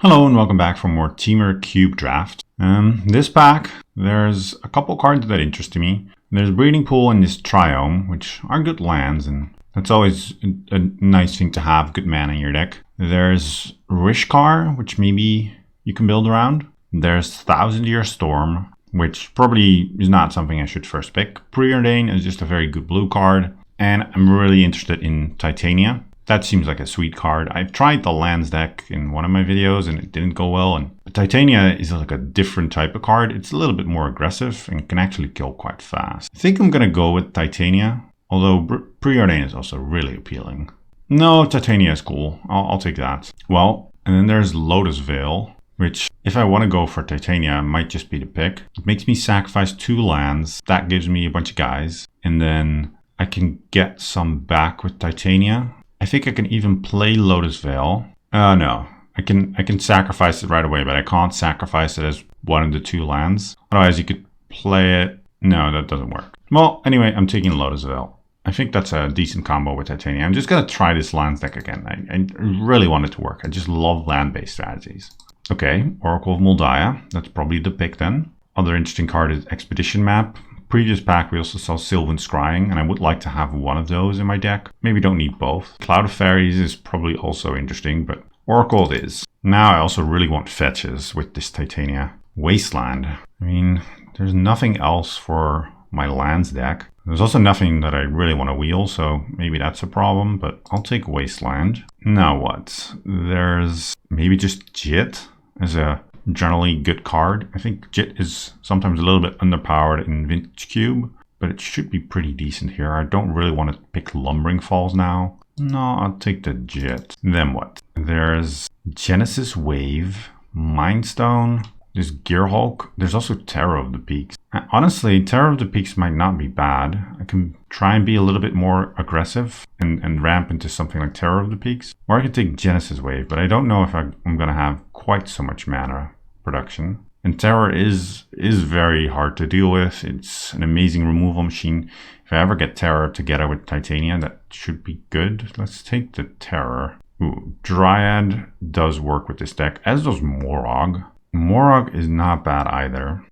Hello and welcome back for more Temur Cube Draft. This pack, there's a couple cards that interest me. There's Breeding Pool and this Triome, which are good lands, and that's always a nice thing to have, good mana in your deck. There's Rishkar, which maybe you can build around. There's Thousand Year Storm, which probably is not something I should first pick. Preordain is just a very good blue card, and I'm really interested in Titania. That seems like a sweet card. I've tried the lands deck in one of my videos and it didn't go well. And Titania is like a different type of card. It's a little bit more aggressive and can actually kill quite fast. I think I'm going to go with Titania, although Preordain is also really appealing. No, Titania is cool. I'll take that. Well, and then there's Lotus Veil, which if I want to go for Titania, might just be the pick. It makes me sacrifice 2 lands. That gives me a bunch of guys. And then I can get some back with Titania. I think I can even play Lotus Veil. No, I can sacrifice it right away, but I can't sacrifice it as one of the 2 lands. Otherwise, you could play it. No, that doesn't work. Well, anyway, I'm taking Lotus Veil. I think that's a decent combo with Titania. I'm just gonna try this lands deck again. I really want it to work. I just love land-based strategies. Okay, Oracle of Moldiah. That's probably the pick then. Other interesting card is Expedition Map. Previous pack, we also saw Sylvan Scrying, and I would like to have one of those in my deck. Maybe don't need both. Cloud of Fairies is probably also interesting, but Oracle it is. Now I also really want fetches with this Titania. Wasteland. I mean, there's nothing else for my lands deck. There's also nothing that I really want to wheel, so maybe that's a problem, but I'll take Wasteland. Now what? There's maybe just Jit as a generally good card. I think Jit is sometimes a little bit underpowered in Vintage Cube, but it should be pretty decent here. I don't really want to pick Lumbering Falls now. No, I'll take the Jit. Then what? There's Genesis Wave, Mindstone, there's Gearhulk, there's also Terror of the Peaks. Honestly, Terror of the Peaks might not be bad. I can try and be a little bit more aggressive and ramp into something like Terror of the Peaks. Or I could take Genesis Wave, but I don't know if I'm going to have quite so much mana production. And Terror is very hard to deal with. It's an amazing removal machine. If I ever get Terror together with Titania, that should be good. Let's take the Terror. Ooh, Dryad does work with this deck, as does Morog. Morog is not bad either.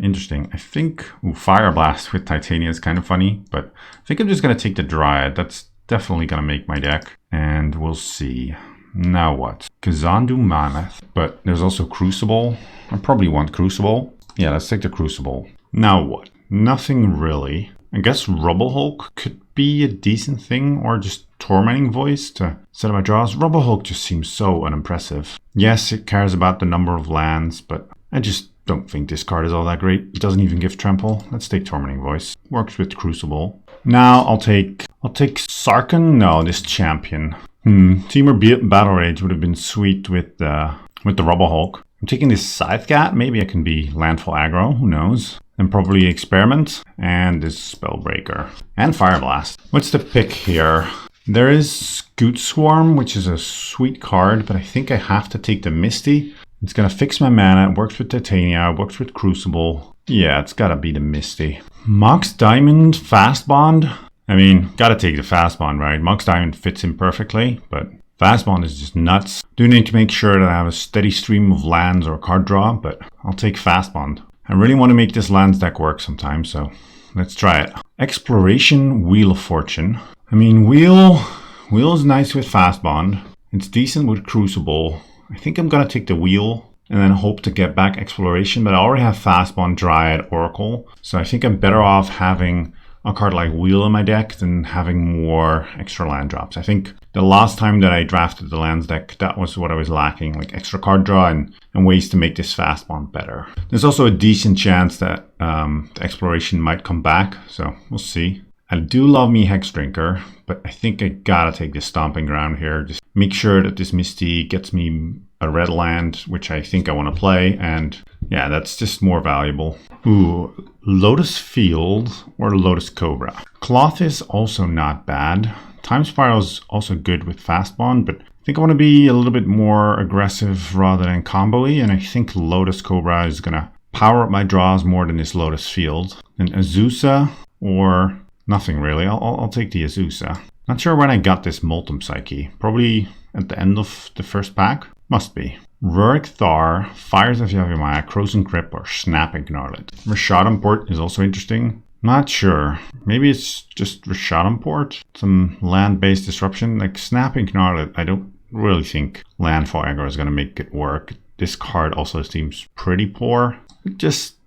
Interesting. I think Fire Blast with Titania is kind of funny, but I think I'm just going to take the Dryad. That's definitely going to make my deck, and we'll see. Now what? Kazandu Mammoth, but there's also Crucible. I probably want Crucible. Yeah, let's take the Crucible. Now what? Nothing really. I guess Rubble Hulk could be a decent thing, or just Tormenting Voice to set up my draws. Rubble Hulk just seems so unimpressive. Yes, it cares about the number of lands, but I just don't think this card is all that great. It doesn't even give Trample. Let's take Tormenting Voice. Works with Crucible. Now I'll take Sarkhan. No, this Champion. Temur Battle Rage would have been sweet with the Rubble Hulk. I'm taking this Scythecat. Maybe I can be Landfall aggro. Who knows? Then probably Experiment and this Spellbreaker and Fire Blast. What's the pick here? There is Scute Swarm, which is a sweet card, but I think I have to take the Misty. It's gonna fix my mana. It works with Titania. It works with Crucible. Yeah, it's gotta be the Misty. Mox Diamond Fast Bond. I mean, gotta take the Fast Bond, right? Mox Diamond fits in perfectly, but Fast Bond is just nuts. Do need to make sure that I have a steady stream of lands or card draw, but I'll take Fast Bond. I really want to make this lands deck work sometime, so let's try it. Exploration Wheel of Fortune. I mean, Wheel is nice with Fast Bond. It's decent with Crucible. I think I'm gonna take the Wheel and then hope to get back Exploration, but I already have Fast Bond, Dryad, Oracle, so I think I'm better off having a card like Wheel in my deck than having more extra land drops. I think the last time that I drafted the lands deck, that was what I was lacking, like extra card draw and ways to make this Fast Bond better. There's also a decent chance that the Exploration might come back, so we'll see. I do love me Hex Drinker, but I think I gotta take this Stomping Ground here. Just make sure that this Misty gets me a red land, which I think I want to play, and yeah, that's just more valuable. Ooh, Lotus Field or Lotus Cobra. Cloth is also not bad. Time Spiral is also good with Fast Bond, but I think I want to be a little bit more aggressive rather than combo-y, and I think Lotus Cobra is gonna power up my draws more than this Lotus Field. And Azusa or nothing really. I'll take the Azusa. Not sure when I got this Molten Psyche. Probably at the end of the first pack. Must be. Rurik Thar, Fires of Yavimaya, Frozen Grip, or Snapping Gnarlet. Rashad Port is also interesting. Not sure. Maybe it's just Rashad Port? Some land-based disruption? Like Snapping Gnarlet, I don't really think landfall aggro is going to make it work. This card also seems pretty poor.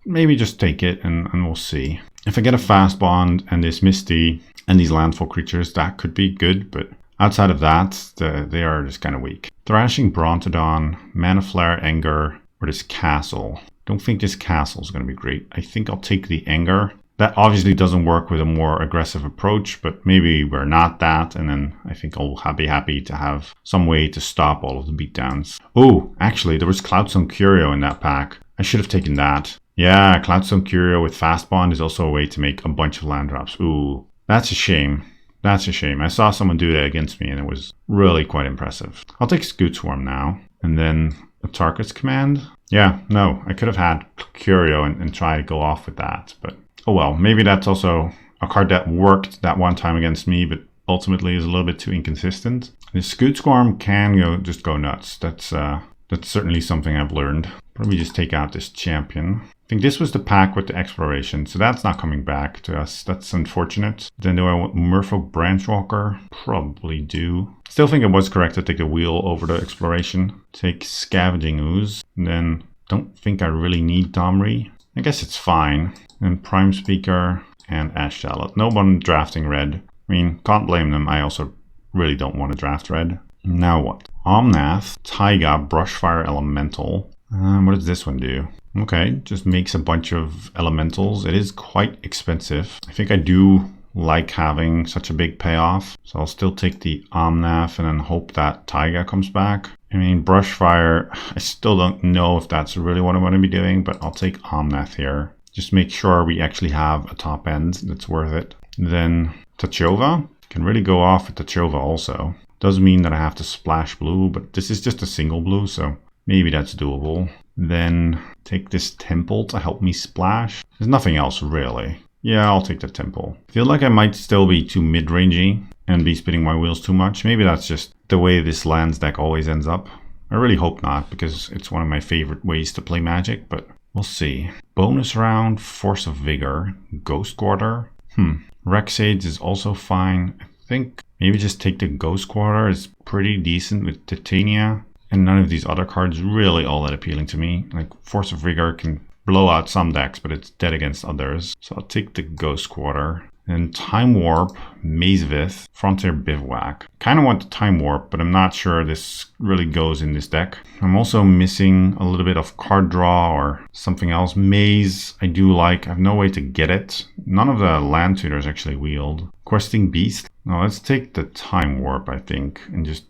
Maybe just take it and we'll see. If I get a fast bond and this Misty and these landfall creatures, that could be good, but outside of that, they are just kind of weak. Thrashing Brontodon, Mana Flare, Anger, or this Castle. Don't think this Castle is going to be great. I think I'll take the Anger. That obviously doesn't work with a more aggressive approach, but maybe we're not that, and then I think I'll be happy to have some way to stop all of the beatdowns. Oh, actually, there was Cloudstone Curio in that pack. I should have taken that. Yeah, Cloudstone Curio with Fast Bond is also a way to make a bunch of land drops. Ooh, that's a shame. That's a shame. I saw someone do that against me and it was really quite impressive. I'll take Scute Swarm now. And then a Tarkus Command. Yeah, no, I could have had Curio and try to go off with that. But oh well, maybe that's also a card that worked that one time against me, but ultimately is a little bit too inconsistent. The Scute Swarm can just go nuts. That's certainly something I've learned. Probably just take out this champion. I think this was the pack with the exploration, so that's not coming back to us. That's unfortunate. Then do I want Merfolk Branchwalker? Probably do. Still think it was correct to take the wheel over the exploration. Take Scavenging Ooze. And then don't think I really need Domri. I guess it's fine. And Prime Speaker and Ash Shallot. No one drafting red. I mean, can't blame them. I also really don't want to draft red. Now what? Omnath, Taiga, Brushfire Elemental. What does this one do? Okay, just makes a bunch of elementals. It is quite expensive. I think I do like having such a big payoff. So I'll still take the Omnath and then hope that Taiga comes back. I mean, Brushfire, I still don't know if that's really what I want to be doing, but I'll take Omnath here. Just make sure we actually have a top end that's worth it. Then Tachova. Can really go off with Tachova also. Does mean that I have to splash blue, but this is just a single blue, so maybe that's doable. Then take this Temple to help me splash. There's nothing else really. Yeah, I'll take the Temple. Feel like I might still be too mid-rangey and be spinning my wheels too much. Maybe that's just the way this lands deck always ends up. I really hope not, because it's one of my favorite ways to play Magic, but we'll see. Bonus round, Force of Vigor, Ghost Quarter. Rexades is also fine. I think maybe just take the Ghost Quarter. It's pretty decent with Titania. And none of these other cards really all that appealing to me. Like Force of Vigor can blow out some decks, but it's dead against others. So I'll take the Ghost Quarter. And Time Warp, Mazevith, Frontier Bivouac. Kind of want the Time Warp, but I'm not sure this really goes in this deck. I'm also missing a little bit of card draw or something else. Maze, I do like. I have no way to get it. None of the land tutors actually wield. Questing Beast. Now let's take the Time Warp, I think, and just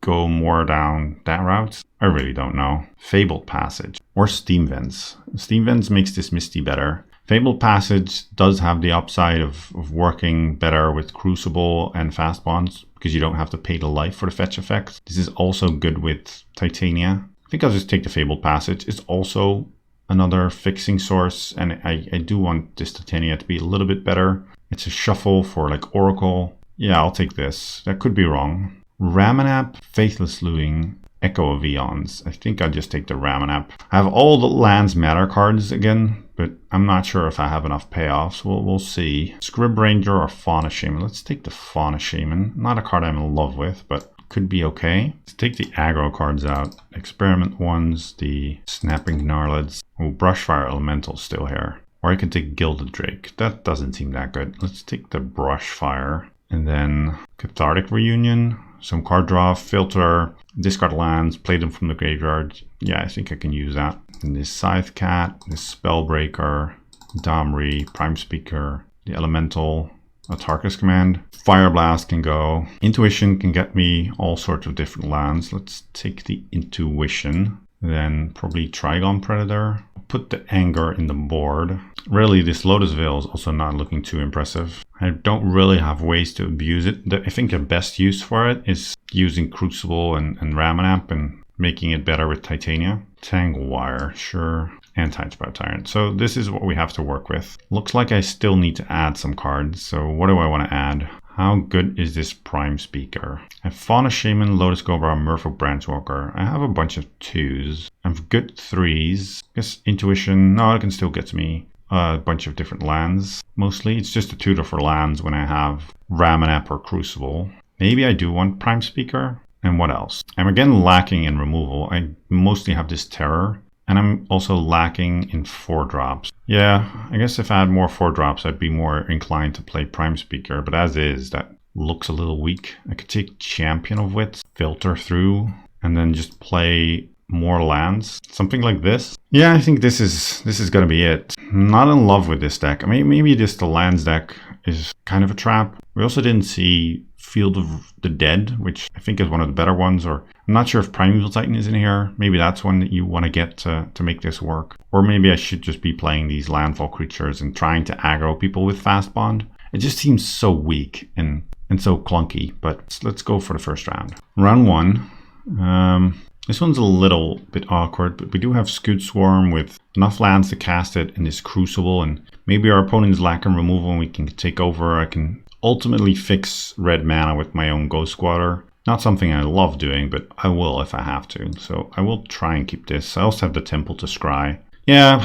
go more down that route. I really don't know. Fabled Passage or Steam Vents. Steam Vents makes this Misty better. Fabled Passage does have the upside of working better with Crucible and Fast Bonds because you don't have to pay the life for the fetch effect. This is also good with Titania. I think I'll just take the Fabled Passage. It's also another fixing source, and I do want this Titania to be a little bit better. It's a shuffle for like Oracle. Yeah, I'll take this. That could be wrong. Ramanap, Faithless Looting, Echo of Eons. I think I'll just take the Ramanap. I have all the Lands Matter cards again, but I'm not sure if I have enough payoffs. We'll see. Scrib Ranger or Fauna Shaman. Let's take the Fauna Shaman. Not a card I'm in love with, but could be okay. Let's take the aggro cards out. Experiment ones, the Snapping Gnarleds. Oh, Brushfire Elemental still here. Or I could take Gilded Drake. That doesn't seem that good. Let's take the Brushfire. And then Cathartic Reunion. Some card draw, filter, discard lands, play them from the graveyard. Yeah, I think I can use that. And this Scythe Cat, this Spellbreaker, Domri, Prime Speaker, the Elemental, a Tarkus Command. Fire Blast can go. Intuition can get me all sorts of different lands. Let's take the Intuition. Then probably Trigon Predator. Put the Anger in the board. Really, this Lotus Veil is also not looking too impressive. I don't really have ways to abuse it. I think the best use for it is using Crucible and Ramanap and making it better with Titania. Tangle Wire, sure. And Tidespout Tyrant. So this is what we have to work with. Looks like I still need to add some cards. So what do I want to add? How good is this Prime Speaker? I have Fauna Shaman, Lotus Cobra, Merfolk Branchwalker. I have a bunch of 2s. I have good 3s. I guess Intuition, no, it can still get to me. A bunch of different lands, mostly. It's just a tutor for lands when I have Ramanap or Crucible. Maybe I do want Prime Speaker. And what else? I'm again lacking in removal. I mostly have this Terror. And I'm also lacking in 4-drops. Yeah, I guess if I had more 4-drops, I'd be more inclined to play Prime Speaker. But as is, that looks a little weak. I could take Champion of Wits, filter through, and then just play more lands. Something like this. Yeah, I think this is gonna be it. I'm not in love with this deck. I mean, maybe just the lands deck is kind of a trap. We also didn't see Field of the Dead, which I think is one of the better ones, or I'm not sure if Primeval Titan is in here. Maybe that's one that you want to get to make this work. Or maybe I should just be playing these landfall creatures and trying to aggro people with Fast Bond. It just seems so weak and so clunky, but let's go for the first round. Round 1. This one's a little bit awkward, but we do have Scute Swarm with enough lands to cast it in this Crucible, and maybe our opponent's lacking removal and we can take over. I can ultimately fix red mana with my own Ghost Squatter. Not something I love doing, but I will if I have to. So I will try and keep this. I also have the Temple to Scry. Yeah,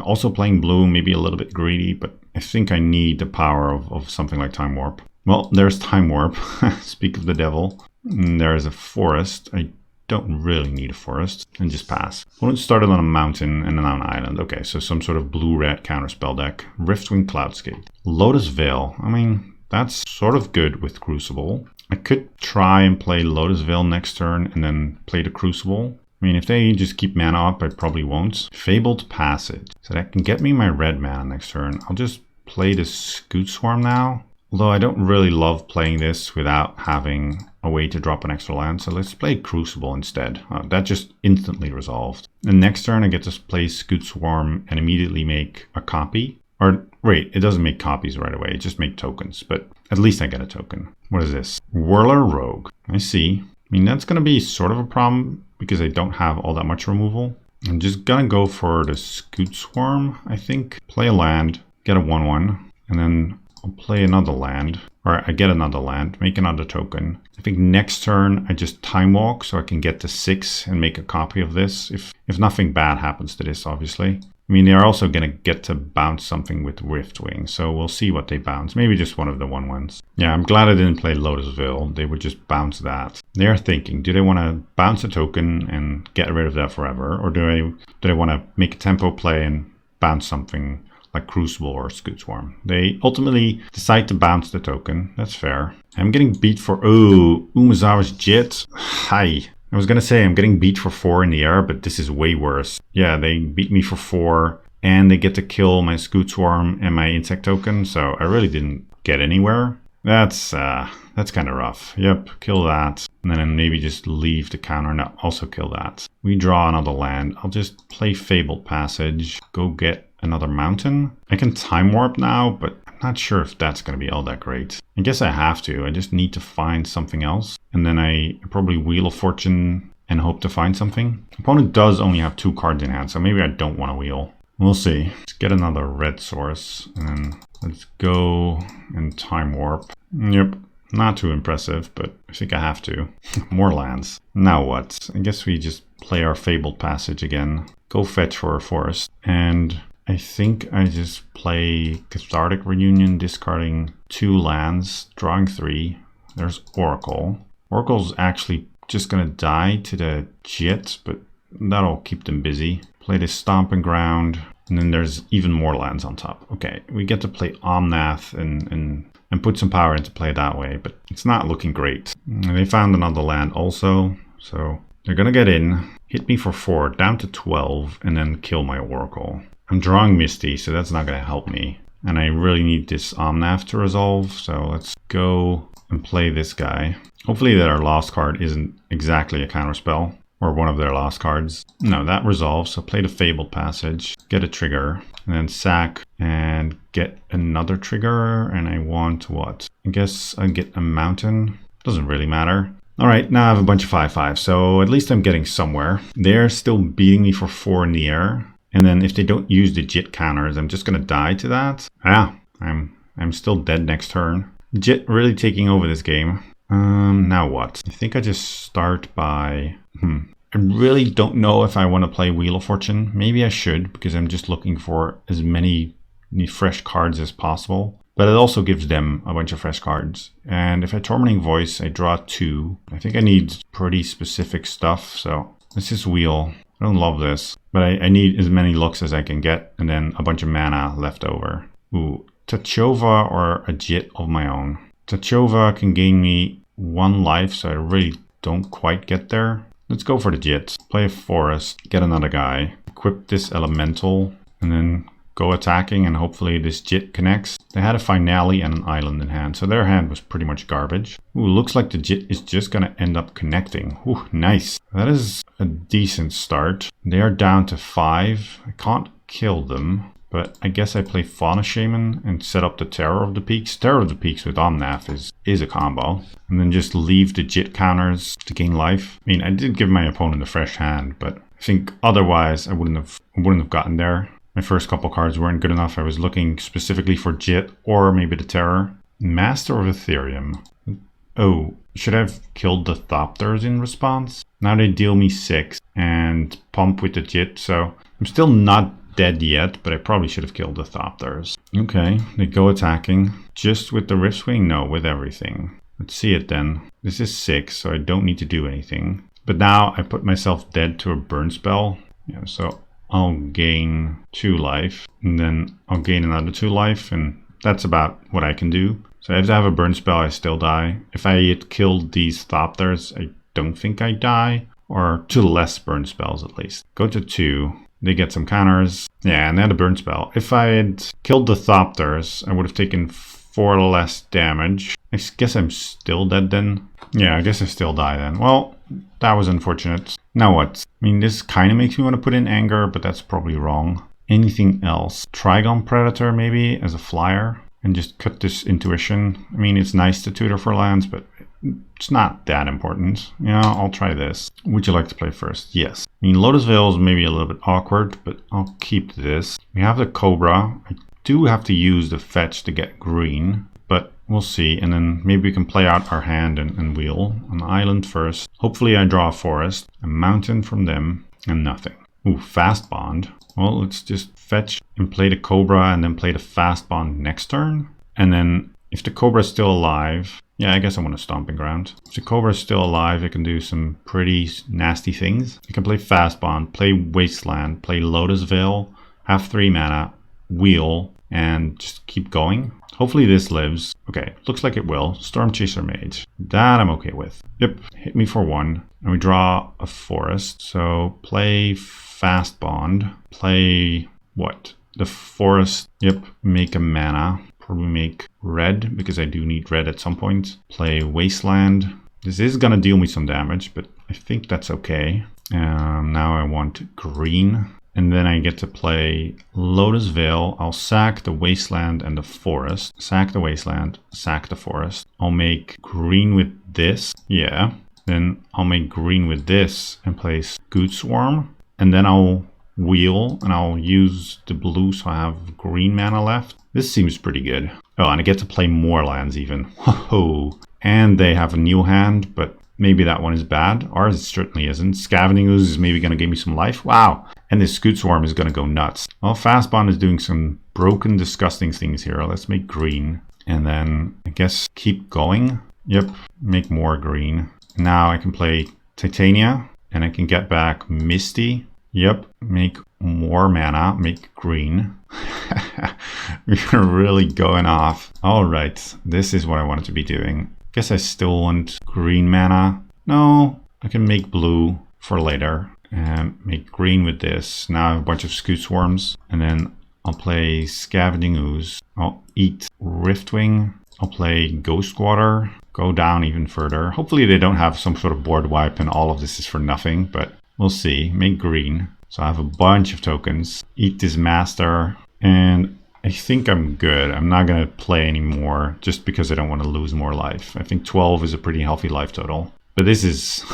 also playing blue, maybe a little bit greedy, but I think I need the power of something like Time Warp. Well, there's Time Warp. Speak of the devil. And there's a forest. I don't really need a forest, and just pass. Opponent started on a mountain and then on an island. Okay, so some sort of blue-red counterspell deck. Riftwing Cloudscape. Lotus Veil. I mean, that's sort of good with Crucible. I could try and play Lotus Veil next turn and then play the Crucible. I mean, if they just keep mana up, I probably won't. Fabled Passage. So that can get me my red mana next turn. I'll just play the Scute Swarm now. Although I don't really love playing this without having a way to drop an extra land. So let's play Crucible instead. That just instantly resolved. And next turn I get to play Scute Swarm and immediately make a copy. Or wait, it doesn't make copies right away. It just makes tokens. But at least I get a token. What is this? Whirler Rogue. I see. I mean, that's going to be sort of a problem because I don't have all that much removal. I'm just going to go for the Scute Swarm, I think. Play a land, get a 1/1, and then I'll play another land, or I get another land, make another token. I think next turn I just Time Walk so I can get to 6 and make a copy of this, if nothing bad happens to this, obviously. I mean, they're also going to get to bounce something with Riftwing, so we'll see what they bounce. Maybe just one of the 1/1s. Yeah, I'm glad I didn't play Lotus Veil. They would just bounce that. They're thinking, do they want to bounce a token and get rid of that forever, or do they want to make a tempo play and bounce something like Crucible or Scute Swarm? They ultimately decide to bounce the token. That's fair. I'm getting beat for... Oh, Umezawa's Jet. Hi. I was going to say I'm getting beat for 4 in the air, but this is way worse. Yeah, they beat me for 4, and they get to kill my Scute Swarm and my Insect token, so I really didn't get anywhere. That's kind of rough. Yep, kill that. And then maybe just leave the counter. No, also kill that. We draw another land. I'll just play Fabled Passage. Go get another mountain. I can Time Warp now, but I'm not sure if that's going to be all that great. I guess I have to. I just need to find something else. And then I probably Wheel of Fortune and hope to find something. Opponent does only have 2 cards in hand, so maybe I don't want to wheel. We'll see. Let's get another red source. And then let's go and Time Warp. Yep. Not too impressive, but I think I have to. More lands. Now what? I guess we just play our Fabled Passage again. Go fetch for a forest. And I think I just play Cathartic Reunion, discarding 2 lands, drawing 3. There's Oracle. Oracle's actually just going to die to the Jet, but that'll keep them busy. Play this Stomping Ground, and then there's even more lands on top. Okay, we get to play Omnath and put some power into play that way, but it's not looking great. And they found another land also, so they're going to get in, hit me for 4, down to 12, and then kill my Oracle. I'm drawing Misty, so that's not going to help me. And I really need this Omnath to resolve, so let's go and play this guy. Hopefully their lost card isn't exactly a counterspell, or one of their lost cards. No, that resolves, so play the Fabled Passage, get a trigger, and then sack and get another trigger, and I want what? I guess I get a mountain. Doesn't really matter. Alright, now I have a bunch of 5/5, so at least I'm getting somewhere. They're still beating me for 4 in the air. And then if they don't use the Jit counters, I'm just going to die to that. Yeah, I'm still dead next turn. Jit really taking over this game. Now what? I think I just start by... I really don't know if I want to play Wheel of Fortune. Maybe I should, because I'm just looking for as many fresh cards as possible. But it also gives them a bunch of fresh cards. And if I Tormenting Voice, I draw 2. I think I need pretty specific stuff, so let's just wheel. I don't love this, but I need as many looks as I can get, and then a bunch of mana left over. Ooh, Tachova or a Jit of my own. Tachova can gain me 1 life, so I really don't quite get there. Let's go for the Jit. Play a Forest, get another guy, equip this Elemental, and then go attacking, and hopefully this Jit connects. They had a Finale and an Island in hand, so their hand was pretty much garbage. Ooh, looks like the Jit is just gonna end up connecting. Ooh, nice. That is a decent start. They are down to 5. I can't kill them, but I guess I play Fauna Shaman and set up the Terror of the Peaks. Terror of the Peaks with Omnath is a combo. And then just leave the Jit counters to gain life. I mean, I did give my opponent a fresh hand, but I think otherwise I wouldn't have gotten there. My first couple cards weren't good enough. I was looking specifically for Jit or maybe the Terror. Master of Ethereum. Oh, should I have killed the Thopters in response? Now they deal me 6 and pump with the Jit, so I'm still not dead yet, but I probably should have killed the Thopters. Okay, they go attacking. Just with the Riftswing? No, with everything. Let's see it then. This is 6, so I don't need to do anything. But now I put myself dead to a burn spell. Yeah, so I'll gain 2 life, and then I'll gain another 2 life, and that's about what I can do. So if I have a burn spell, I still die. If I had killed these Thopters, I don't think I die, or 2 less burn spells at least. Go to 2. They get some counters. Yeah, and they had a burn spell. If I had killed the Thopters, I would have taken 4 less damage. I guess I'm still dead then. Yeah, I guess I still die then. Well, that was unfortunate. Now what? I mean, this kind of makes me want to put in Anger, but that's probably wrong. Anything else? Trigon Predator maybe as a flyer, and just cut this Intuition. I mean, it's nice to tutor for lands, but it's not that important. Yeah, I'll try this. Would you like to play first? Yes. I mean, Lotus Veil is maybe a little bit awkward, but I'll keep this. We have the Cobra. I do have to use the fetch to get green, but we'll see. And then maybe we can play out our hand and wheel. An island first. Hopefully I draw a forest, a mountain from them, and nothing. Ooh, Fast Bond. Well, let's just fetch and play the Cobra and then play the Fast Bond next turn. And then if the Cobra is still alive, yeah, I guess I want a Stomping Ground. If the Cobra is still alive, I can do some pretty nasty things. I can play Fast Bond, play Wasteland, play Lotus Veil, have 3 mana, wheel, and just keep going. Hopefully this lives. Okay, looks like it will. Storm Chaser Mage. That I'm okay with. Yep, hit me for 1. And we draw a forest. So play Fast Bond. Play what? The forest. Yep, make a mana. Probably make red, because I do need red at some point. Play Wasteland. This is gonna deal me some damage, but I think that's okay. Now I want green. And then I get to play Lotus Veil. I'll sack the Wasteland and the Forest. Sack the Wasteland, sack the Forest. I'll make green with this. Yeah. Then I'll make green with this and play Scute Swarm. And then I'll wheel and I'll use the blue so I have green mana left. This seems pretty good. Oh, and I get to play more lands even. Whoa. And they have a new hand, but maybe that one is bad. Ours certainly isn't. Scavenging Ooze is maybe going to give me some life. Wow. And this Scute Swarm is going to go nuts. Well, Fast Bond is doing some broken, disgusting things here. Let's make green. And then I guess keep going. Yep. Make more green. Now I can play Titania. And I can get back Misty. Yep. Make more mana. Make green. We're really going off. All right. This is what I wanted to be doing. Guess I still want green mana. No, I can make blue for later and make green with this. Now I have a bunch of Scute Swarms, and then I'll play Scavenging Ooze. I'll eat Riftwing. I'll play Ghost Water. Go down even further. Hopefully they don't have some sort of board wipe and all of this is for nothing, but we'll see. Make green. So I have a bunch of tokens. Eat this Master, and I think I'm good. I'm not going to play anymore just because I don't want to lose more life. I think 12 is a pretty healthy life total. But this is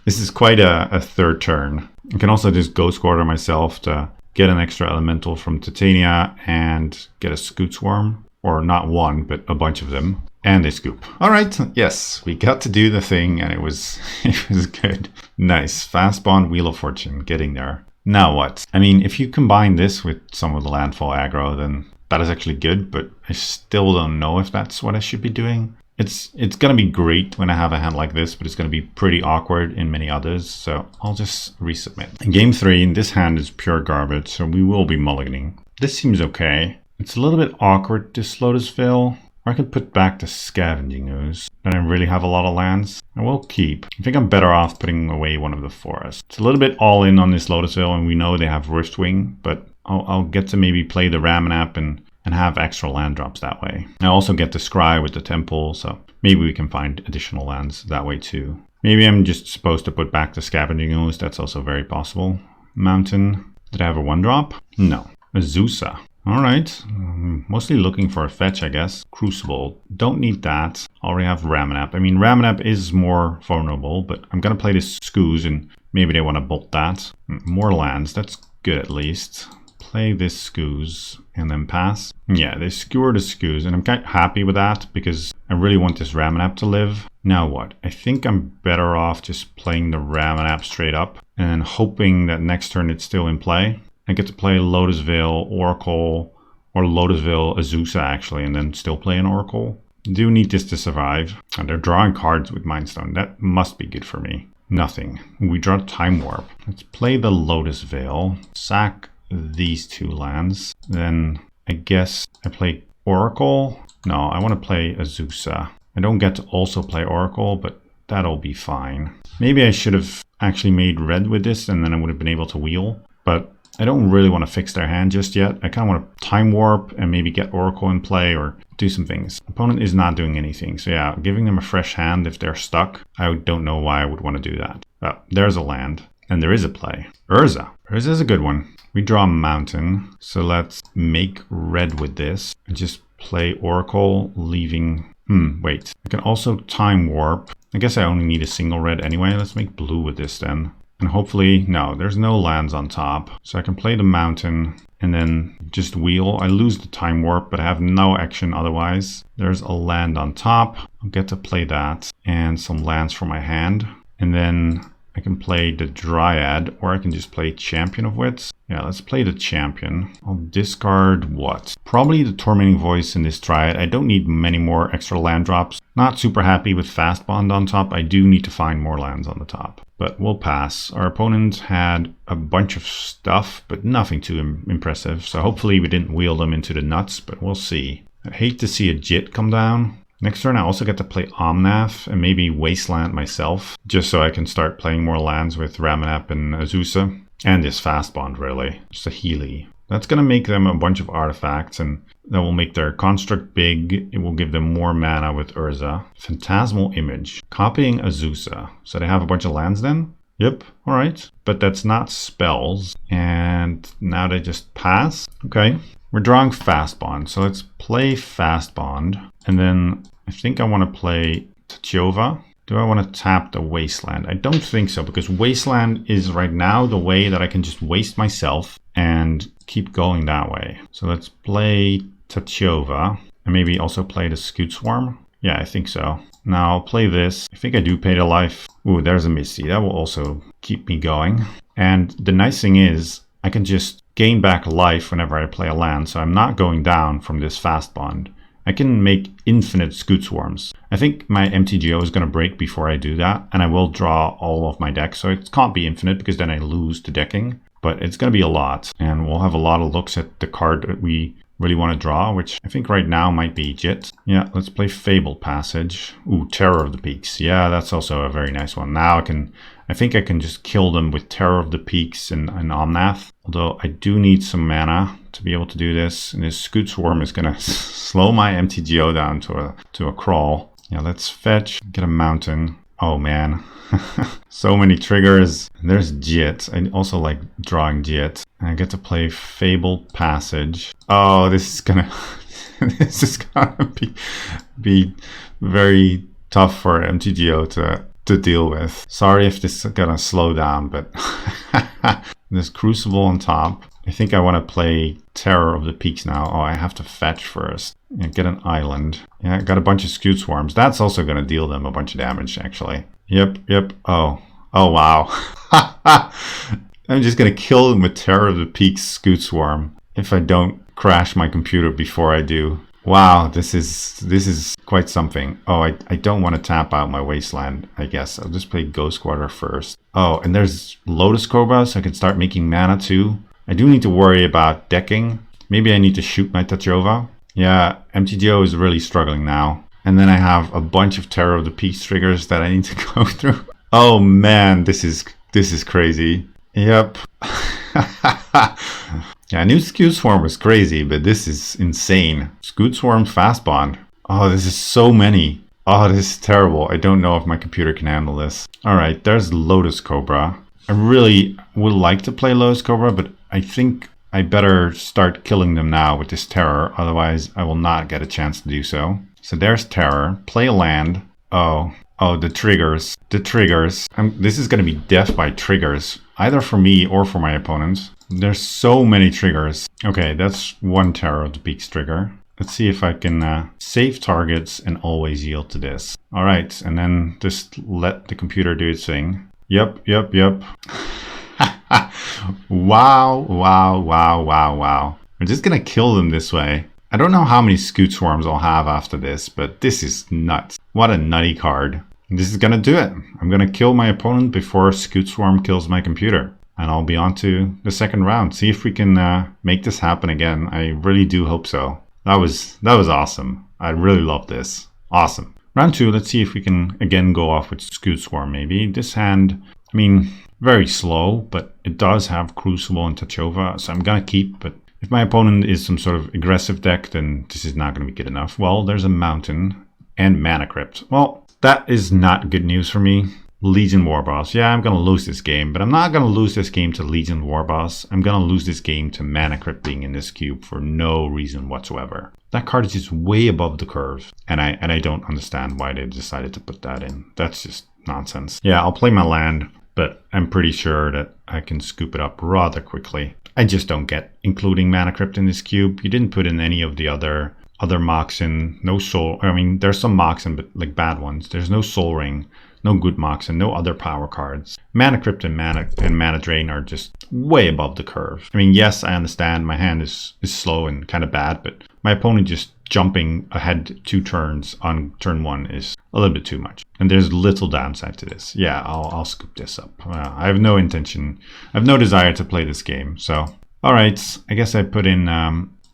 this is quite a third turn. I can also just Ghost Quarter myself to get an extra elemental from Titania and get a Scute Swarm. or not one, but a bunch of them. And they scoop. All right, yes, we got to do the thing, and it was it was good. Nice, fast bond, Wheel of Fortune, getting there. Now what? I mean, if you combine this with some of the landfall aggro, then that is actually good, but I still don't know if that's what I should be doing. It's gonna be great when I have a hand like this, but it's gonna be pretty awkward in many others, so I'll just resubmit. In game 3, this hand is pure garbage, so we will be mulliganing. This seems okay. It's a little bit awkward, this Lotusville. Or I could put back the Scavenging Ooze. Then I really have a lot of lands. I will keep. I think I'm better off putting away one of the forests. It's a little bit all in on this Lotusville, and we know they have Riftwing, but I'll get to maybe play the Ramanap and have extra land drops that way. I also get to scry with the temple, so maybe we can find additional lands that way too. Maybe I'm just supposed to put back the Scavenging Ooze. That's also very possible. Mountain. Did I have a 1-drop? No. Azusa. Alright, mostly looking for a fetch, I guess. Crucible, don't need that. Already have Ramanap. I mean, Ramanap is more vulnerable, but I'm gonna play this Scute and maybe they want to bolt that. More lands, that's good at least. Play this Scute and then pass. Yeah, they skewer the Scute and I'm quite happy with that because I really want this Ramanap to live. Now what? I think I'm better off just playing the Ramanap straight up and hoping that next turn it's still in play. I get to play Lotusville, Oracle, or Lotusville, Azusa actually, and then still play an Oracle. Do need this to survive. And they're drawing cards with Mindstone. That must be good for me. Nothing. We draw Time Warp. Let's play the Lotusville. Sack these 2 lands. Then I guess I play Oracle. No, I want to play Azusa. I don't get to also play Oracle, but that'll be fine. Maybe I should have actually made red with this and then I would have been able to wheel. But I don't really want to fix their hand just yet. I kind of want to Time Warp and maybe get Oracle in play or do some things. Opponent is not doing anything. So yeah, giving them a fresh hand if they're stuck. I don't know why I would want to do that. Oh, there's a land. And there is a play. Urza. Urza is a good one. We draw a mountain. So let's make red with this. And just play Oracle, leaving... wait. I can also Time Warp. I guess I only need a single red anyway. Let's make blue with this then. And hopefully, no, there's no lands on top. So I can play the mountain and then just wheel. I lose the Time Warp, but I have no action otherwise. There's a land on top. I'll get to play that and some lands for my hand. And then I can play the Dryad, or I can just play Champion of Wits. Yeah, let's play the Champion. I'll discard what? Probably the Tormenting Voice in this Dryad. I don't need many more extra land drops. Not super happy with Fast Bond on top. I do need to find more lands on the top. But we'll pass. Our opponent had a bunch of stuff, but nothing too impressive. So hopefully we didn't wheel them into the nuts, but we'll see. I hate to see a Jit come down. Next turn I also get to play Omnath and maybe Wasteland myself, just so I can start playing more lands with Ramanap and Azusa. And this Fast Bond really, just a Healy. That's going to make them a bunch of artifacts and that will make their construct big. It will give them more mana with Urza. Phantasmal Image. Copying Azusa. So they have a bunch of lands then? Yep, alright. But that's not spells. And now they just pass. Okay. We're drawing Fast Bond. So let's play Fast Bond. And then I think I want to play Tachova. Do I want to tap the Wasteland? I don't think so, because Wasteland is right now the way that I can just waste myself and keep going that way. So let's play Tachova and maybe also play the Scute Swarm. Yeah, I think so. Now I'll play this. I think I do pay the life. Ooh, there's a Misty. That will also keep me going. And the nice thing is I can just gain back life whenever I play a land. So I'm not going down from this Fast Bond. I can make infinite Scute Swarms. I think my MTGO is going to break before I do that. And I will draw all of my deck. So it can't be infinite because then I lose to decking. But it's going to be a lot. And we'll have a lot of looks at the card that we really want to draw, which I think right now might be Jit. Yeah, let's play Fabled Passage. Ooh, Terror of the Peaks. Yeah, that's also a very nice one. Now I think I can just kill them with Terror of the Peaks and Omnath. Although I do need some mana to be able to do this. And this Scute Swarm is going to slow my MTGO down to a crawl. Yeah, let's fetch, get a mountain. Oh man, so many triggers. There's Jit. I also like drawing Jit. And I get to play Fabled Passage. Oh, this is gonna be very tough for MTGO to deal with. Sorry if this is gonna slow down, but there's Crucible on top. I think I want to play Terror of the Peaks now. Oh, I have to fetch first. Yeah, get an island. Yeah, I got a bunch of scute swarms. That's also going to deal them a bunch of damage, actually. Yep. Oh, wow. I'm just going to kill them with Terror of the Peaks scute swarm if I don't crash my computer before I do. Wow, this is quite something. Oh, I don't want to tap out my wasteland, I guess. I'll just play Ghost Quarter first. Oh, and there's Lotus Cobra, so I can start making mana too. I do need to worry about decking. Maybe I need to shoot my Tachova. Yeah, MTGO is really struggling now. And then I have a bunch of Terror of the Peaks triggers that I need to go through. Oh man, this is crazy. Yep. Yeah, I knew Scute Swarm was crazy, but this is insane. Scute Swarm Fast Bond. Oh, this is so many. Oh, this is terrible. I don't know if my computer can handle this. Alright, there's Lotus Cobra. I really would like to play Lotus Cobra, but I think I better start killing them now with this Terror. Otherwise, I will not get a chance to do so. So there's Terror. Play a land. Oh, the triggers. The triggers. This is going to be death by triggers. Either for me or for my opponents. There's so many triggers. Okay, that's one Terror of the Peaks trigger. Let's see if I can save targets and always yield to this. Alright, and then just let the computer do its thing. Yep. Wow. I'm just gonna kill them this way. I don't know how many scute swarms I'll have after this, but this is nuts. What a nutty card. This is gonna do it. I'm gonna kill my opponent before scute swarm kills my computer. And I'll be on to the second round. See if we can make this happen again. I really do hope so. That was awesome. I really love this. Awesome. Round 2, let's see if we can again go off with Scute Swarm maybe. This hand, I mean, very slow, but it does have Crucible and Tachova, so I'm gonna keep. But if my opponent is some sort of aggressive deck, then this is not gonna be good enough. Well, there's a Mountain and Mana Crypt. Well, that is not good news for me. Legion Warboss. Yeah, I'm going to lose this game, but I'm not going to lose this game to Legion Warboss. I'm going to lose this game to Mana Crypt being in this cube for no reason whatsoever. That card is just way above the curve, and I don't understand why they decided to put that in. That's just nonsense. Yeah, I'll play my land, but I'm pretty sure that I can scoop it up rather quickly. I just don't get including Mana Crypt in this cube. You didn't put in any of the other Moxen, no Soul. I mean, there's some Moxen, but like bad ones. There's no Soul Ring. No good Moxen, no other power cards. Mana Crypt and Mana Drain are just way above the curve. I mean, yes, I understand my hand is slow and kind of bad, but my opponent just jumping ahead 2 turns on turn 1 is a little bit too much. And there's little downside to this. Yeah, I'll scoop this up. I have no intention, I have no desire to play this game. So, alright, I guess I put in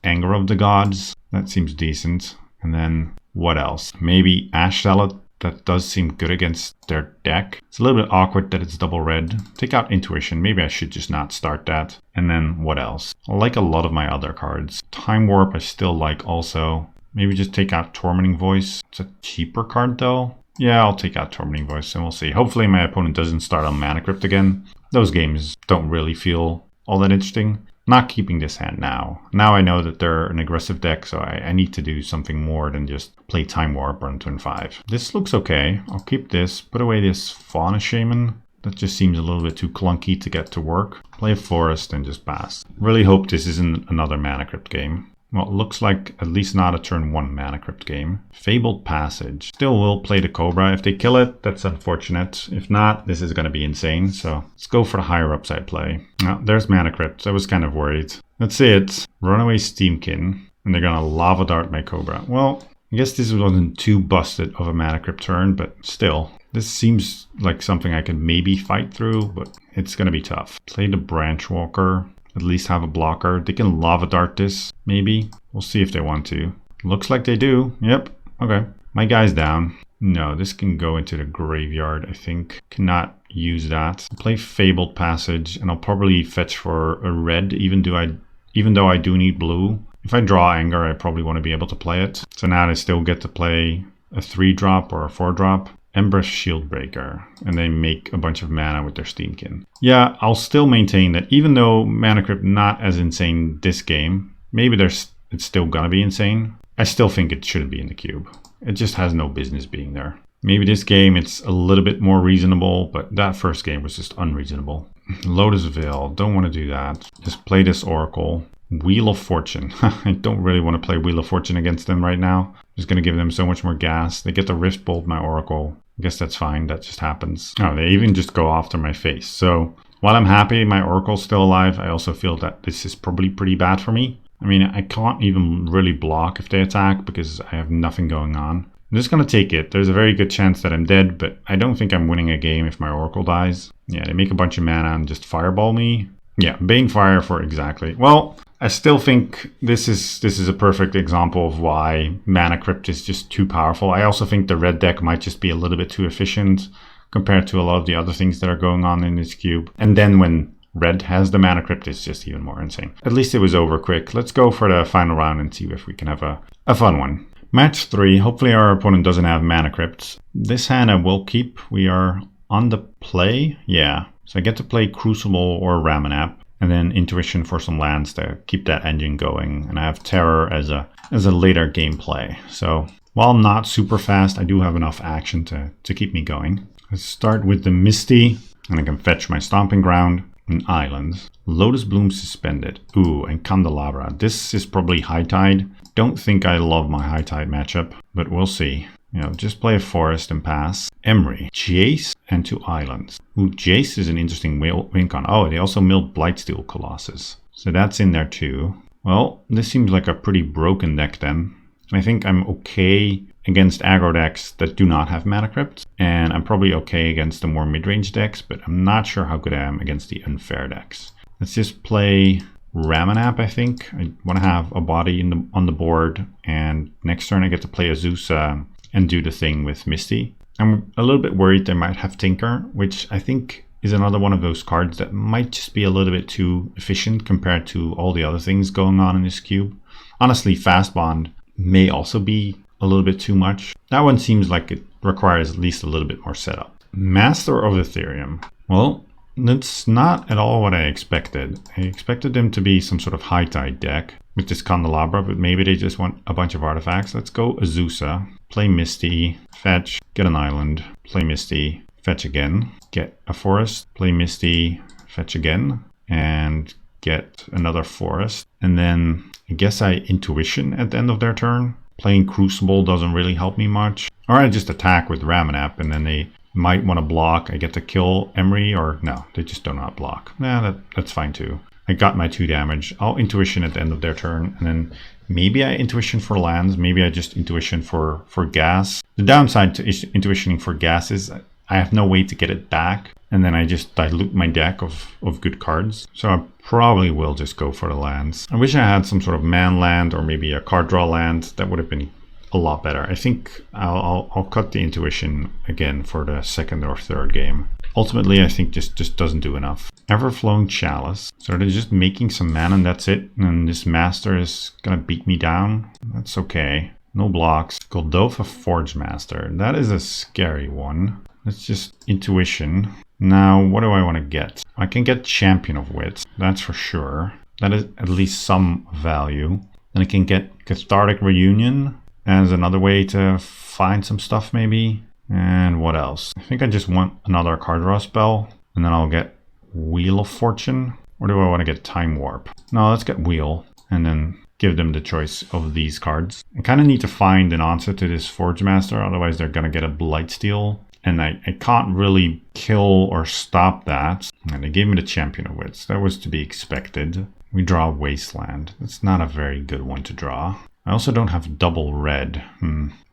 Anger of the Gods. That seems decent. And then what else? Maybe Ash Salad. That does seem good against their deck. It's a little bit awkward that it's double red. Take out Intuition. Maybe I should just not start that. And then what else? I like a lot of my other cards. Time Warp I still like also. Maybe just take out Tormenting Voice. It's a cheaper card though. Yeah, I'll take out Tormenting Voice and we'll see. Hopefully my opponent doesn't start on Mana Crypt again. Those games don't really feel all that interesting. Not keeping this hand now. Now I know that they're an aggressive deck, so I need to do something more than just play Time Warp on turn 5. This looks okay. I'll keep this. Put away this Fauna Shaman. That just seems a little bit too clunky to get to work. Play a Forest and just pass. Really hope this isn't another Mana Crypt game. Well, it looks like at least not a turn 1 Mana Crypt game. Fabled Passage. Still will play the Cobra. If they kill it, that's unfortunate. If not, this is going to be insane. So let's go for the higher upside play. Now, there's Mana Crypt. I was kind of worried. That's it. Runaway Steamkin. And they're going to Lava Dart my Cobra. Well, I guess this wasn't too busted of a Mana Crypt turn, but still. This seems like something I could maybe fight through, but it's going to be tough. Play the Branch Walker. At least have a blocker. They can Lava Dart this, maybe. We'll see if they want to. Looks like they do. Yep. Okay. My guy's down. No, this can go into the graveyard, I think. Cannot use that. Play Fabled Passage, and I'll probably fetch for a red, even though I do need blue. If I draw Anger, I probably want to be able to play it. So now I still get to play a 3-drop or a 4-drop. Ember Shieldbreaker, and they make a bunch of mana with their Steamkin. Yeah, I'll still maintain that even though Mana Crypt not as insane this game, maybe it's still gonna be insane. I still think it shouldn't be in the cube. It just has no business being there. Maybe this game it's a little bit more reasonable, but that first game was just unreasonable. Lotusville, don't want to do that. Just play this Oracle. Wheel of Fortune. I don't really want to play Wheel of Fortune against them right now. Just going to give them so much more gas. They get the Rift Bolt my Oracle. I guess that's fine. That just happens. Oh, they even just go after my face. So while I'm happy my Oracle's still alive, I also feel that this is probably pretty bad for me. I mean, I can't even really block if they attack because I have nothing going on. I'm just going to take it. There's a very good chance that I'm dead, but I don't think I'm winning a game if my Oracle dies. Yeah, they make a bunch of mana and just fireball me. Yeah, Bane Fire for exactly. Well, I still think this is a perfect example of why Mana Crypt is just too powerful. I also think the red deck might just be a little bit too efficient compared to a lot of the other things that are going on in this cube. And then when red has the Mana Crypt, it's just even more insane. At least it was over quick. Let's go for the final round and see if we can have a fun one. Match 3. Hopefully our opponent doesn't have Mana Crypts. This hand I will keep. We are on the play. Yeah. So I get to play Crucible or Ramanap. And then Intuition for some lands to keep that engine going. And I have Terror as a later gameplay. So while I'm not super fast, I do have enough action to keep me going. Let's start with the Misty. And I can fetch my Stomping Ground and Islands. Lotus Bloom Suspended. Ooh, and Candelabra. This is probably High Tide. Don't think I love my High Tide matchup, but we'll see. You know, just play a Forest and pass. Emery, Jace, and 2 islands. Ooh, Jace is an interesting win con. Oh, they also milled Blightsteel Colossus. So that's in there too. Well, this seems like a pretty broken deck then. I think I'm okay against aggro decks that do not have Mana Crypt. And I'm probably okay against the more mid-range decks, but I'm not sure how good I am against the unfair decks. Let's just play Ramanap, I think. I want to have a body on the board. And next turn I get to play Azusa and do the thing with Misty. I'm a little bit worried they might have Tinker, which I think is another one of those cards that might just be a little bit too efficient compared to all the other things going on in this cube. Honestly, Fast Bond may also be a little bit too much. That one seems like it requires at least a little bit more setup. Master of Ethereum. Well, that's not at all what I expected. I expected them to be some sort of High Tide deck with this Candelabra, but maybe they just want a bunch of artifacts. Let's go Azusa, play Misty, fetch, get an island, play Misty, fetch again, get a forest, play Misty, fetch again, and get another forest. And then I guess I Intuition at the end of their turn. Playing Crucible doesn't really help me much. Or I just attack with Ramanap and then they might want to block. I get to kill Emery, or no, they just do not block. Nah, that's fine too. I got my 2 damage. I'll Intuition at the end of their turn, and then maybe I Intuition for lands. Maybe I just Intuition for gas. The downside to Intuitioning for gas is I have no way to get it back, and then I just dilute my deck of good cards. So I probably will just go for the lands. I wish I had some sort of man land or maybe a card draw land. That would have been a lot better. I think I'll cut the Intuition again for the second or third game. Ultimately, I think this just doesn't do enough. Everflowing Chalice. So they're just making some mana and that's it. And this Master is gonna beat me down. That's okay. No blocks. Goldova Forge Master. That is a scary one. Let's just Intuition. Now, what do I want to get? I can get Champion of Wits. That's for sure. That is at least some value. Then I can get Cathartic Reunion as another way to find some stuff maybe. And what else? I think I just want another card draw spell. And then I'll get Wheel of Fortune. Or do I want to get Time Warp? No, let's get Wheel. And then give them the choice of these cards. I kind of need to find an answer to this Forge Master. Otherwise they're going to get a Blightsteel. And I can't really kill or stop that. And they gave me the Champion of Wits. That was to be expected. We draw Wasteland. That's not a very good one to draw. I also don't have double red.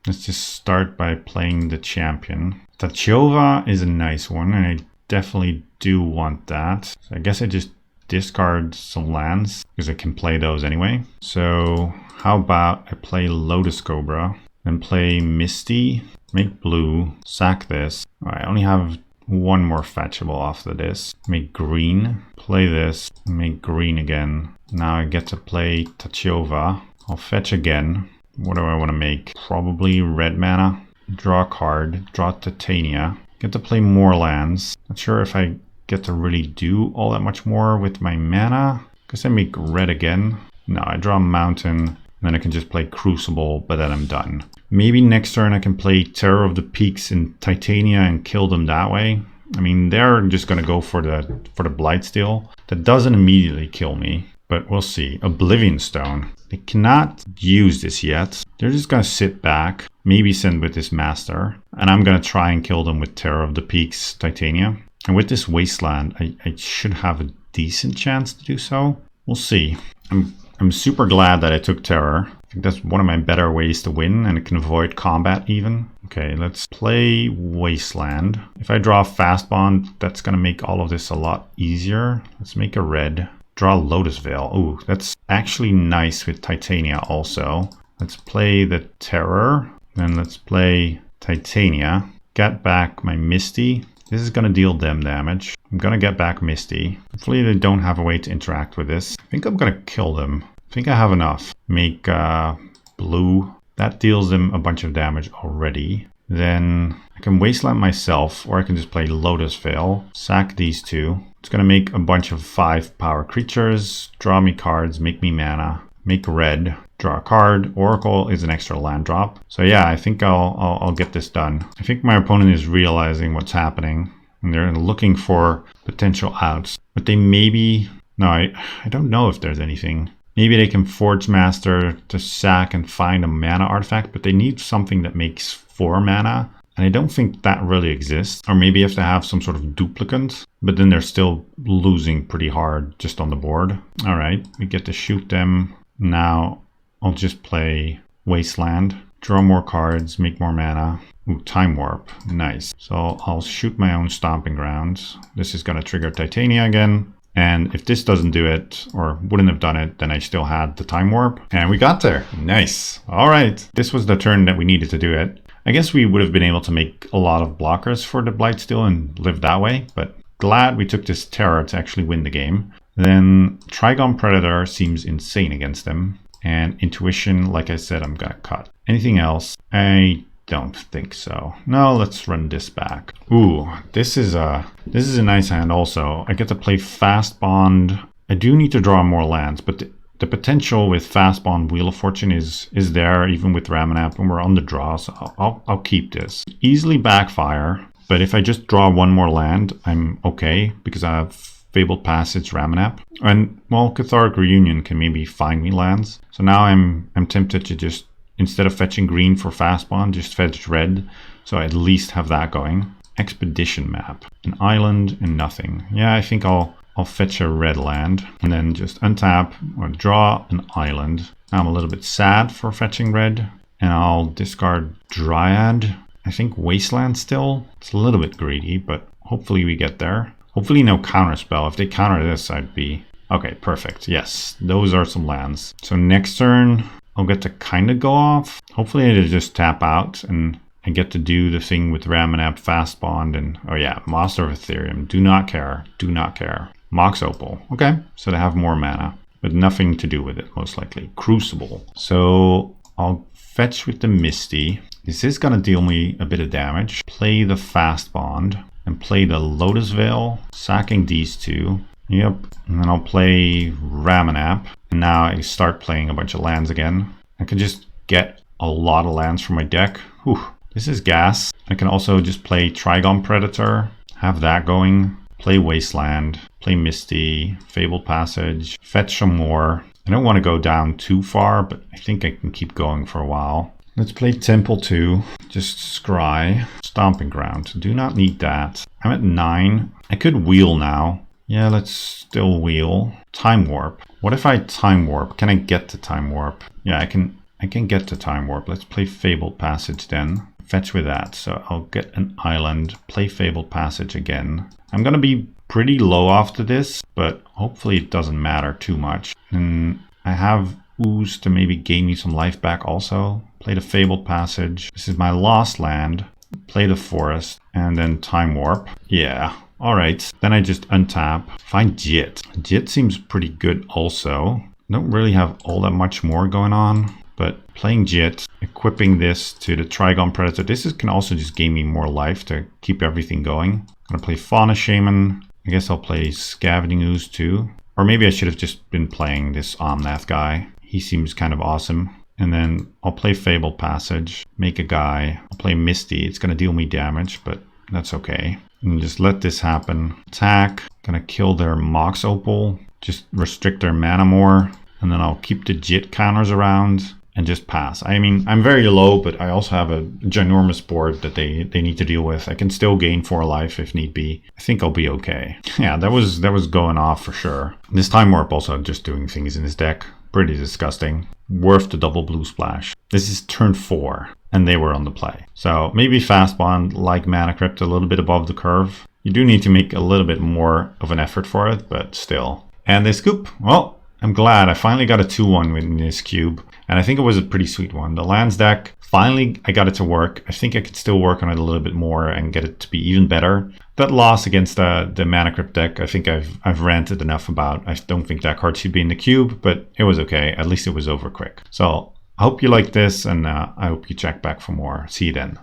Let's just start by playing the Champion. Tachova is a nice one, and I definitely do want that. So I guess I just discard some lands, because I can play those anyway. So how about I play Lotus Cobra, then play Misty, make blue, sack this. I only have one more fetchable after this. Make green, play this, make green again. Now I get to play Tachova. I'll fetch again. What do I want to make? Probably red mana. Draw a card. Draw Titania. Get to play more lands. Not sure if I get to really do all that much more with my mana. Guess I make red again. No, I draw a mountain. Then I can just play Crucible, but then I'm done. Maybe next turn I can play Terror of the Peaks in Titania and kill them that way. I mean, they're just gonna go for the Blightsteel. That doesn't immediately kill me, but we'll see. Oblivion Stone. They cannot use this yet. They're just gonna sit back, maybe send with this Master, and I'm gonna try and kill them with Terror of the Peaks Titania. And with this Wasteland, I should have a decent chance to do so. We'll see. I'm super glad that I took Terror. I think that's one of my better ways to win, and it can avoid combat even. Okay, let's play Wasteland. If I draw Fast Bond, that's gonna make all of this a lot easier. Let's make a red. Draw Lotus Veil. Ooh, that's actually nice with Titania also. Let's play the Terror. Then let's play Titania. Get back my Misty. This is gonna deal them damage. I'm gonna get back Misty. Hopefully they don't have a way to interact with this. I think I'm gonna kill them. I think I have enough. Make blue. That deals them a bunch of damage already. Then I can Wasteland myself, or I can just play Lotus Veil. Sack these two. It's gonna make a bunch of 5 power creatures. Draw me cards, make me mana. Make red. Draw a card. Oracle is an extra land drop. So yeah, I think I'll get this done. I think my opponent is realizing what's happening, and they're looking for potential outs. But they maybe... No, I don't know if there's anything. Maybe they can Forge Master to sack and find a mana artifact, but they need something that makes 4 mana. And I don't think that really exists. Or maybe if they have some sort of duplicant, but then they're still losing pretty hard just on the board. All right, we get to shoot them. Now I'll just play Wasteland, draw more cards, make more mana. Ooh, Time Warp, nice. So I'll shoot my own Stomping Grounds. This is gonna trigger Titania again. And if this doesn't do it, or wouldn't have done it, then I still had the Time Warp. And we got there. Nice. All right. This was the turn that we needed to do it. I guess we would have been able to make a lot of blockers for the Blightsteel and live that way, but glad we took this Terror to actually win the game. Then Trigon Predator seems insane against them. And Intuition, like I said, I'm gonna cut. Anything else? I don't think so. No, let's run this back. Ooh, this is a nice hand also. I get to play Fast Bond. I do need to draw more lands, but the potential with Fast Bond Wheel of Fortune is there, even with Ramanap, and we're on the draw, so I'll keep this. Easily backfire, but if I just draw one more land, I'm okay, because I have Fabled Passage, Ramanap. And, well, Catharic Reunion can maybe find me lands. So now I'm tempted to just, instead of fetching green for Fast Bond, just fetch red. So I at least have that going. Expedition Map. An island and nothing. Yeah, I think I'll fetch a red land. And then just untap or draw an island. Now I'm a little bit sad for fetching red. And I'll discard Dryad. I think Wasteland still. It's a little bit greedy, but hopefully we get there. Hopefully no counterspell. If they counter this, I'd be... Okay, perfect. Yes, those are some lands. So next turn, I'll get to kind of go off. Hopefully I just tap out and I get to do the thing with Ramanap, Fast Bond, and... Oh yeah, Master of Ethereum. Do not care. Do not care. Mox Opal. Okay, so they have more mana, but nothing to do with it, most likely. Crucible. So I'll fetch with the Misty. This is going to deal me a bit of damage. Play the Fast Bond. And play the Lotus Veil, sacking these two. Yep, and then I'll play Ramanap. And now I start playing a bunch of lands again. I can just get a lot of lands from my deck. Whew, this is gas. I can also just play Trigon Predator, have that going. Play Wasteland, play Misty, Fabled Passage, fetch some more. I don't want to go down too far, but I think I can keep going for a while. Let's play Temple 2, just scry, Stomping Ground, do not need that. I'm at 9, I could wheel now. Yeah, let's still wheel. Time Warp, what if I Time Warp? Can I get to Time Warp? Yeah, I can get to Time Warp. Let's play Fabled Passage then. Fetch with that, so I'll get an island, play Fabled Passage again. I'm gonna be pretty low after this, but hopefully it doesn't matter too much. And I have Ooze to maybe gain me some life back also. Play the Fabled Passage. This is my last land. Play the Forest. And then Time Warp. Yeah. Alright. Then I just untap. Find Jit. Jit seems pretty good also. Don't really have all that much more going on. But playing Jit, equipping this to the Trigon Predator. This can also just gain me more life to keep everything going. I'm going to play Fauna Shaman. I guess I'll play Scavenging Ooze too. Or maybe I should have just been playing this Omnath guy. He seems kind of awesome. And then I'll play Fabled Passage, make a guy. I'll play Misty. It's going to deal me damage, but that's okay. And just let this happen. Attack. Gonna kill their Mox Opal. Just restrict their mana more. And then I'll keep the Jit counters around and just pass. I mean, I'm very low, but I also have a ginormous board that they need to deal with. I can still gain 4 life if need be. I think I'll be okay. Yeah, that was going off for sure. This Time Warp also just doing things in his deck. Pretty disgusting. Worth the double blue splash. This is turn 4, and they were on the play. So maybe Fast Bond, like Mana Crypt, a little bit above the curve. You do need to make a little bit more of an effort for it, but still. And they scoop. Well, I'm glad I finally got a 2-1 with this cube. And I think it was a pretty sweet one. The lands deck, finally I got it to work. I think I could still work on it a little bit more and get it to be even better. That loss against the Mana Crypt deck, I think I've ranted enough about. I don't think that card should be in the cube, but it was okay. At least it was over quick. So I hope you like this, and I hope you check back for more. See you then.